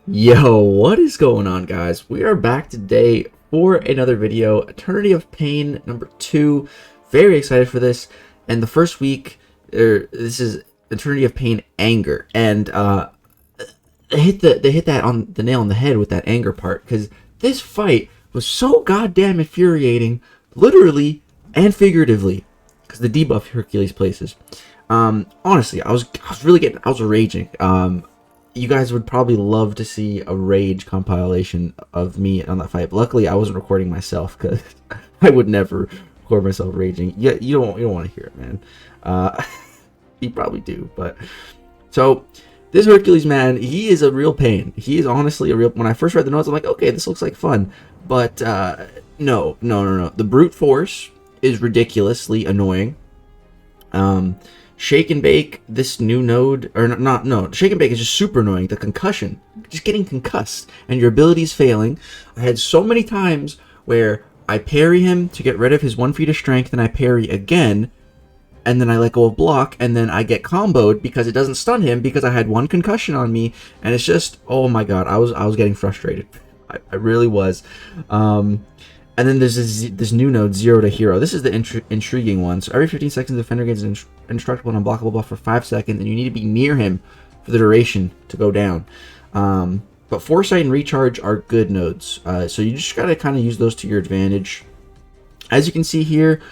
Yo, what is going on, guys? We are back today for another video, Eternity of Pain number 2. Very excited for this. And the first week, this is Eternity of Pain Anger, and they hit that on the nail on the head with that anger part, because this fight was so goddamn infuriating, literally and figuratively, because the debuff Hercules places. Honestly, I was raging. You guys would probably love to see a rage compilation of me on that fight. But luckily, I wasn't recording myself, because I would never record myself raging. Yeah, you don't want to hear it, man. You probably do, but so this Hercules, man, he is a real pain. He is honestly a real. When I first read the notes, I'm like, okay, this looks like fun, but no. The brute force is ridiculously annoying. Shake and Bake, this new node, or no, Shake and Bake is just super annoying. The concussion, just getting concussed, and your abilities failing. I had so many times where I parry him to get rid of his 1 feet of strength, and I parry again, and then I let go of block, and then I get comboed because it doesn't stun him because I had 1 concussion on me, and it's just, oh my god, I was getting frustrated. I really was. And then there's this new node, Zero to Hero. This is the intriguing one. So every 15 seconds, the defender gains an indestructible and unblockable buff for 5 seconds, and you need to be near him for the duration to go down. But Foresight and Recharge are good nodes. So you just gotta kind of use those to your advantage. As you can see here,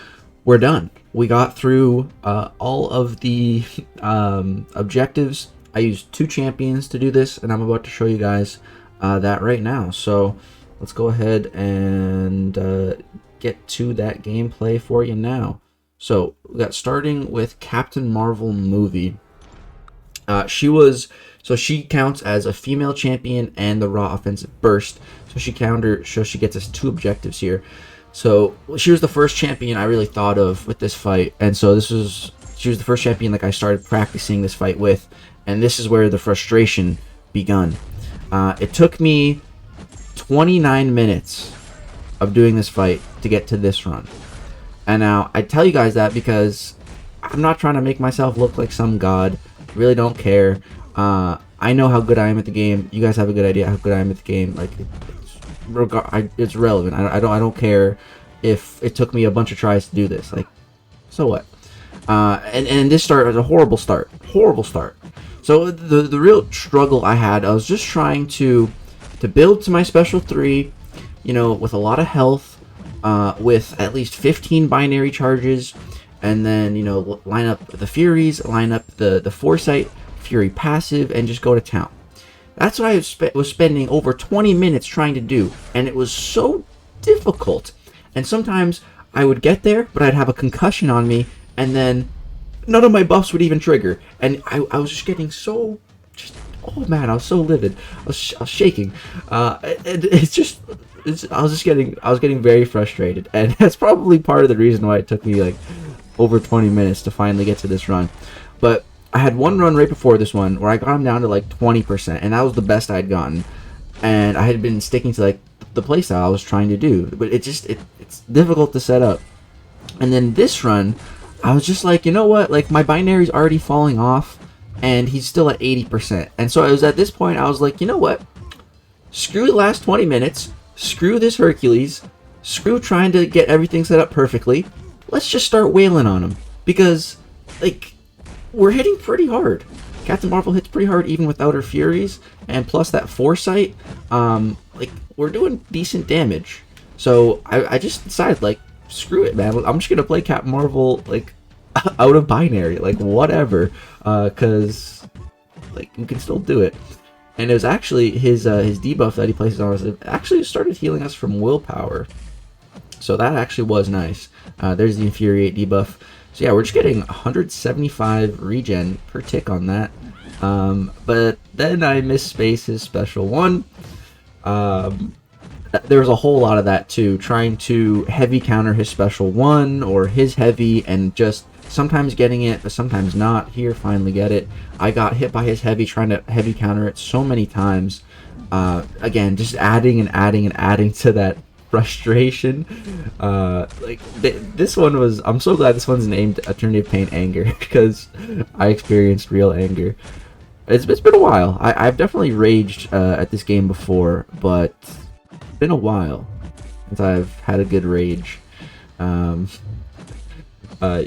we're done. We got through all of the objectives. I used 2 champions to do this, and I'm about to show you guys that right now. So let's go ahead and get to that gameplay for you now. So we got starting with Captain Marvel movie. She counts as a female champion and the raw offensive burst. So she gets us 2 objectives here. So she was the first champion I really thought of with this fight, and so she was the first champion like I started practicing this fight with, and this is where the frustration begun. It took me 29 minutes of doing this fight to get to this run. And now I tell you guys that because I'm not trying to make myself look like some god. Really don't care. I know how good I am at the game. You guys have a good idea how good I am at the game. Like, it's relevant. I don't care if it took me a bunch of tries to do this. Like, so what? And this start was a horrible start. So the real struggle I had, I was just trying to build to my special 3, with a lot of health, with at least 15 binary charges, and then, line up the Furies, line up the Foresight, Fury passive, and just go to town. That's what I was spending over 20 minutes trying to do, and it was so difficult. And sometimes I would get there, but I'd have a concussion on me, and then none of my buffs would even trigger, and I was just getting so... oh man, I was so livid. I was shaking. And I was getting very frustrated, and that's probably part of the reason why it took me like over 20 minutes to finally get to this run. But I had one run right before this one where I got him down to like 20%, and that was the best I'd gotten. And I had been sticking to like the playstyle I was trying to do, but it's difficult to set up. And then this run, I was just like, you know what? Like, my binary's already falling off, and he's still at 80%. And so I was at this point, I was like, you know what? Screw the last 20 minutes. Screw this Hercules. Screw trying to get everything set up perfectly. Let's just start wailing on him. Because, like, we're hitting pretty hard. Captain Marvel hits pretty hard even without her Furies. And plus that Foresight, like, we're doing decent damage. So I just decided, like, screw it, man. I'm just going to play Captain Marvel, like, out of binary, like whatever, because like we can still do it. And it was actually his debuff that he places on us. It actually started healing us from willpower, so that actually was nice. There's the Infuriate debuff. So yeah, we're just getting 175 regen per tick on that. But then I misspace his special 1. There was a whole lot of that too, trying to heavy counter his special 1 or his heavy, and just sometimes getting it, but sometimes not. Here, finally get it. I got hit by his heavy, trying to heavy counter it so many times. Again, just adding to that frustration. This one was... I'm so glad this one's named Eternity of Pain Anger, because I experienced real anger. It's been a while. I've definitely raged at this game before, but it's been a while since I've had a good rage. Um,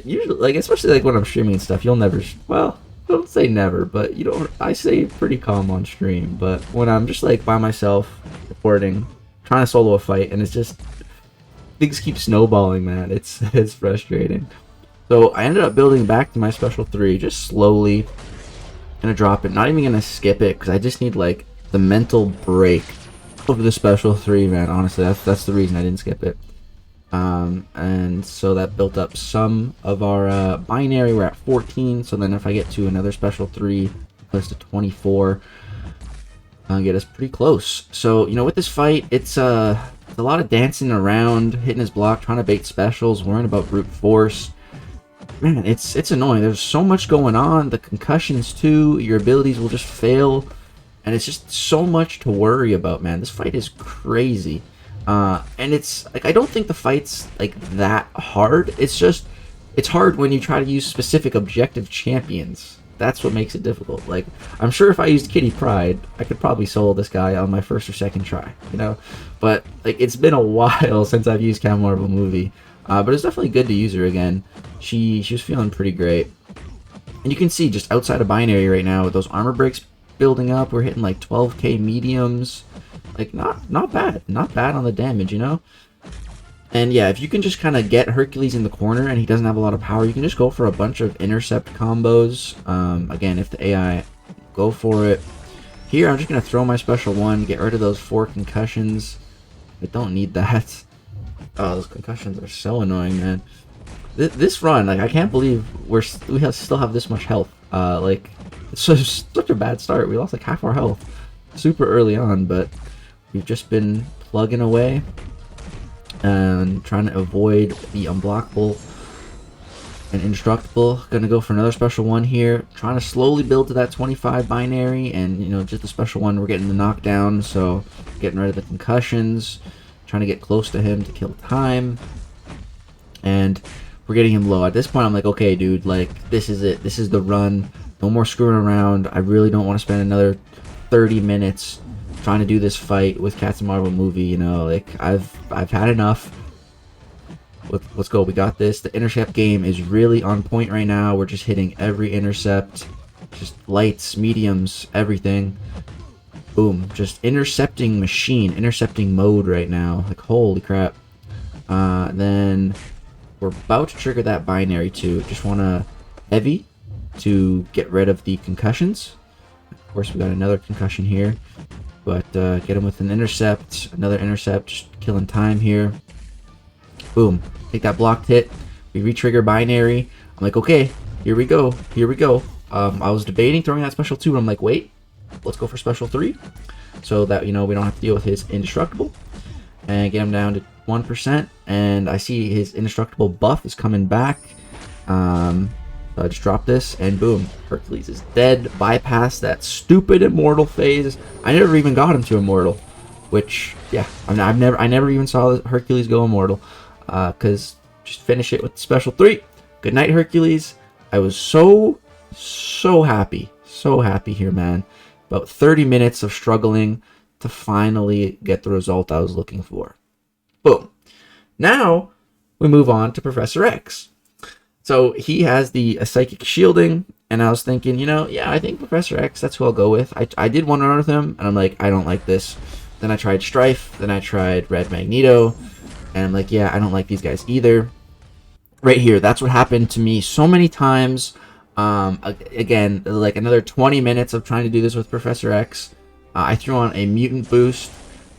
Usually, like, especially like when I'm streaming and stuff, you'll never, well, don't say never, but you don't, I say pretty calm on stream, but when I'm just like by myself, recording, trying to solo a fight, and it's just, things keep snowballing, man, it's frustrating. So I ended up building back to my special 3, just slowly, gonna drop it, not even gonna skip it, because I just need like the mental break of the special 3, man, honestly, that's the reason I didn't skip it. And so that built up some of our binary. We're at 14, so then if I get to another special 3, close to 24, get us pretty close. So, you know, with this fight, it's a lot of dancing around, hitting his block, trying to bait specials, worrying about brute force. Man, it's annoying. There's so much going on. The concussions too, your abilities will just fail, and it's just so much to worry about, man. This fight is crazy. And it's like, I don't think the fight's like that hard. It's just, it's hard when you try to use specific objective champions. That's what makes it difficult. Like, I'm sure if I used Kitty Pryde, I could probably solo this guy on my first or second try, you know? But like, it's been a while since I've used Cam Marvel Movie. But it's definitely good to use her again. She was feeling pretty great. And you can see just outside of binary right now with those armor breaks building up, we're hitting like 12k mediums. Like, not bad on the damage, you know? And yeah, if you can just kind of get Hercules in the corner and he doesn't have a lot of power, you can just go for a bunch of intercept combos. Again, if the AI, go for it. Here, I'm just going to throw my special 1, get rid of those 4 concussions. I don't need that. Oh, those concussions are so annoying, man. This run, like, I can't believe we still have this much health. Like, it's such a bad start. We lost like half our health super early on, but we've just been plugging away and trying to avoid the unblockable and indestructible. Gonna go for another special 1 here, trying to slowly build to that 25 binary, and you know, just the special 1, we're getting the knockdown, so getting rid of the concussions, trying to get close to him to kill time, and we're getting him low. At this point, I'm like, okay, dude, like, this is it. This is the run. No more screwing around. I really don't want to spend another 30 minutes trying to do this fight with Captain Marvel Movie, you know, like, I've had enough. Let's go. We got this. The intercept game is really on point right now. We're just hitting every intercept. Just lights, mediums, everything. Boom. Just intercepting machine, intercepting mode right now. Like, holy crap. Then we're about to trigger that binary too. Just want to heavy to get rid of the concussions. Of course, we got another concussion here. But get him with an intercept. Another intercept. Just killing time here. Boom. Take that blocked hit. We re-trigger binary. I'm like, okay, here we go. Here we go. I was debating throwing that special 2, but I'm like, wait, let's go for special 3. So that, you know, we don't have to deal with his indestructible. And get him down to 1%. And I see his indestructible buff is coming back. So I just drop this, and boom, Hercules is dead. Bypass that stupid immortal phase. I never even got him to immortal, which, yeah, I never even saw Hercules go immortal. Because just finish it with special 3. Good night, Hercules. I was so happy here, man. About 30 minutes of struggling to finally get the result I was looking for. Boom. Now we move on to Professor X. So he has the psychic shielding, and I was thinking, you know, yeah, I think Professor X, that's who I'll go with. I did one run with him, and I'm like, I don't like this. Then I tried Strife, then I tried Red Magneto, and I'm like, yeah, I don't like these guys either. Right here, that's what happened to me so many times. Again, like another 20 minutes of trying to do this with Professor X. I threw on a mutant boost,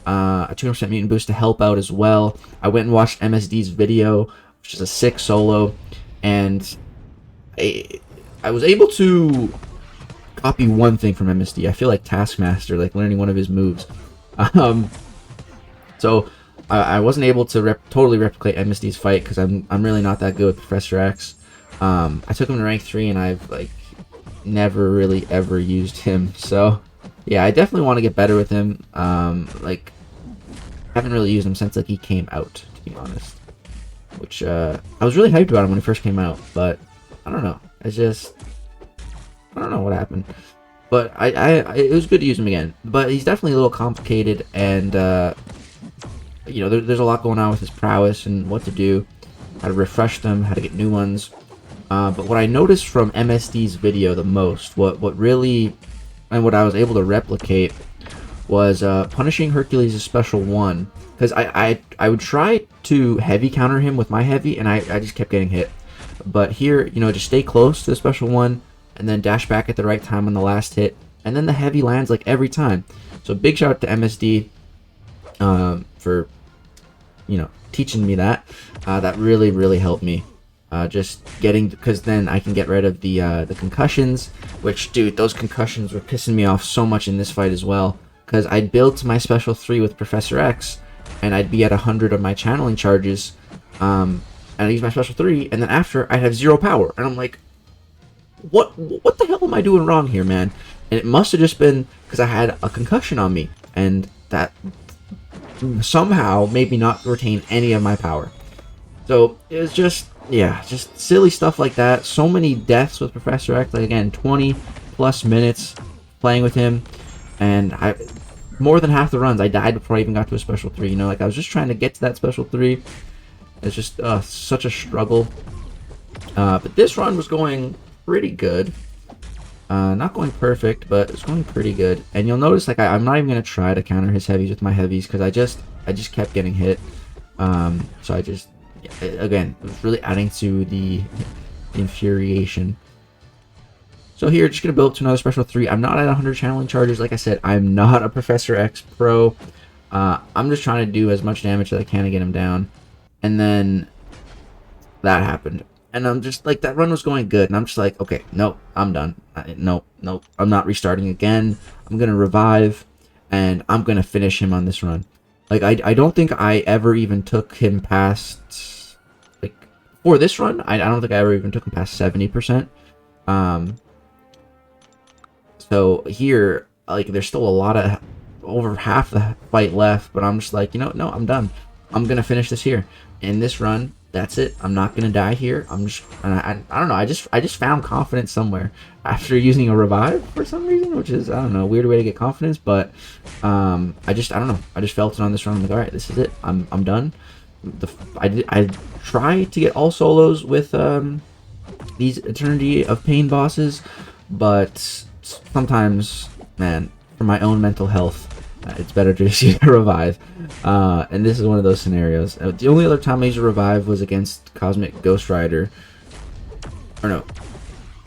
a 200% mutant boost to help out as well. I went and watched MSD's video, which is a sick solo, and I was able to copy one thing from MSD. I feel like Taskmaster, like learning one of his moves. So I wasn't able to totally replicate MSD's fight because I'm really not that good with Professor X. I took him to rank 3, and I've like never really ever used him. So yeah, I definitely want to get better with him. Like, I haven't really used him since like he came out, to be honest. Which I was really hyped about him when he first came out, but I don't know. I don't know what happened. But it was good to use him again. But he's definitely a little complicated, and you know, there's a lot going on with his prowess and what to do, how to refresh them, how to get new ones. But what I noticed from MSD's video the most, what really, and what I was able to replicate, was punishing Hercules' special 1. Because I would try to heavy counter him with my heavy, and I just kept getting hit. But here, you know, just stay close to the special 1, and then dash back at the right time on the last hit, and then the heavy lands like every time. So big shout out to MSD for, you know, teaching me that. That really helped me. Just getting, because then I can get rid of the concussions, which, dude, those concussions were pissing me off so much in this fight as well. Because I'd build to my special 3 with Professor X, and I'd be at 100 of my channeling charges, and I'd use my special 3, and then after I'd have 0 power, and I'm like, what the hell am I doing wrong here, man? And it must have just been because I had a concussion on me, and that somehow made me not retain any of my power. So it was just, yeah, just silly stuff like that. So many deaths with Professor X, like again, 20 plus minutes playing with him, and more than half the runs I died before I even got to a special 3. You know, like I was just trying to get to that special 3. It's just such a struggle. But this run was going pretty good. Not going perfect, but it's going pretty good. And you'll notice, like, I'm not even gonna try to counter his heavies with my heavies because I just kept getting hit. So I just, again, it was really adding to the infuriation. So here, just gonna build up to another special 3. I'm not at 100 channeling charges. Like I said, I'm not a Professor X pro. I'm just trying to do as much damage as I can to get him down. And then that happened. And I'm just like, that run was going good. And I'm just like, okay, nope, I'm done. Nope, I'm not restarting again. I'm going to revive, and I'm going to finish him on this run. Like, I don't think I ever even took him past, like, for this run, I don't think I ever even took him past 70%. So here, like, there's still a lot of, over half the fight left, but I'm just like, you know, no, I'm done. I'm going to finish this here. In this run, that's it. I'm not gonna die here. I'm just, I don't know. I just found confidence somewhere after using a revive for some reason, which is, I don't know, a weird way to get confidence. But I don't know. I just felt it on this run. I'm like, all right, this is it. I'm done. I try to get all solos with these Eternity of Pain bosses, but sometimes, man, for my own mental health, it's better to just use a revive. And this is one of those scenarios. The only other time I used a revive was against Cosmic Ghost Rider. Or no,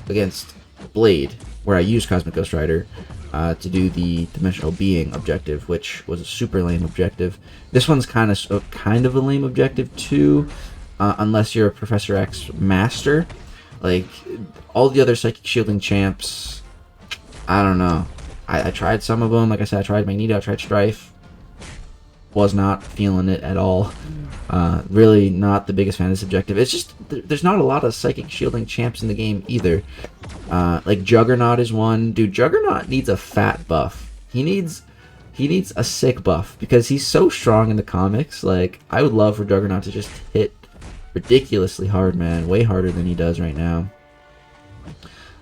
against Blade, where I used Cosmic Ghost Rider to do the Dimensional Being objective, which was a super lame objective. This one's kind of a lame objective too, unless you're a Professor X master. Like, all the other Psychic Shielding champs, I don't know. I tried some of them. Like I said, I tried Magneto, I tried Strife. Was not feeling it at all. Really not the biggest fan of this objective. It's just, there's not a lot of Psychic Shielding champs in the game either. Like Juggernaut is one. Dude, Juggernaut needs a fat buff. He needs a sick buff because he's so strong in the comics. Like, I would love for Juggernaut to just hit ridiculously hard, man. Way harder than he does right now.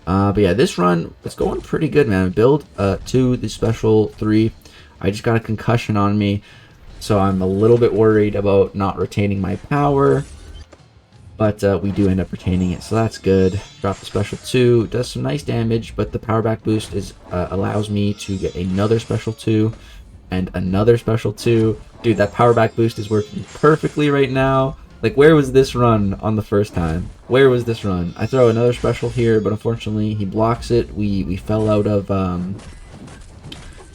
But yeah, this run, it's going pretty good, man. Build to the special 3. I just got a concussion on me, so I'm a little bit worried about not retaining my power. But we do end up retaining it, so that's good. Drop the special 2, does some nice damage, but the power back boost is allows me to get another special 2 and another special 2. Dude, that power back boost is working perfectly right now. Like, where was this run on the first time? Where was this run? I throw another special here, but unfortunately he blocks it. We fell out of the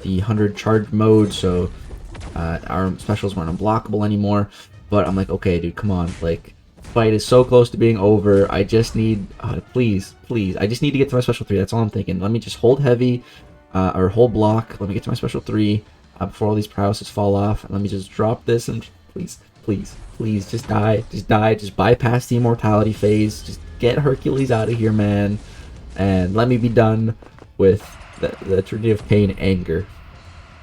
100 charge mode, so our specials weren't unblockable anymore. But I'm like, okay, dude, come on. Like, fight is so close to being over. I just need, please, I just need to get to my special 3. That's all I'm thinking. Let me just hold heavy, or hold block. Let me get to my special 3 before all these prowesses fall off. And let me just drop this and please, just die, just bypass the immortality phase, just get Hercules out of here, man, and let me be done with the Eternity of Pain anger.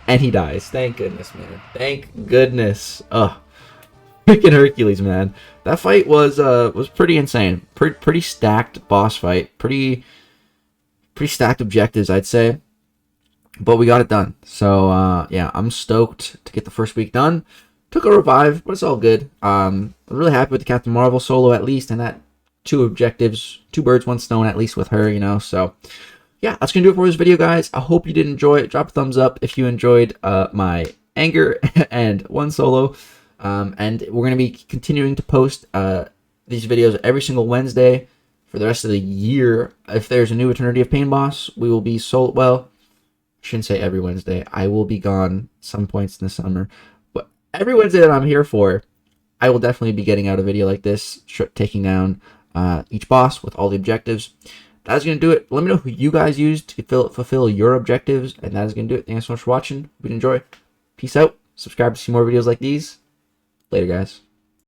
And he dies. Thank goodness, man. Thank goodness. Ugh. Freaking Hercules, man. That fight was pretty insane. Pretty stacked boss fight. Pretty stacked objectives, I'd say. but we got it done. So yeah, I'm stoked to get the first week done. Took a revive, but it's all good. I'm really happy with the Captain Marvel solo at least, and that 2 objectives, 2 birds, 1 stone at least with her, you know. So yeah, that's gonna do it for this video, guys. I hope you did enjoy it. Drop a thumbs up if you enjoyed my anger and 1 solo. And we're gonna be continuing to post these videos every single Wednesday for the rest of the year. If there's a new Eternity of Pain boss, we will be well, I shouldn't say every Wednesday. I will be gone some points in the summer, but every Wednesday that I'm here for, I will definitely be getting out a video like this, taking down each boss with all the objectives. That's going to do it. Let me know who you guys used to fulfill your objectives, and that is going to do it. Thanks so much for watching. Hope you enjoy. Peace out. Subscribe to see more videos like these. Later, guys.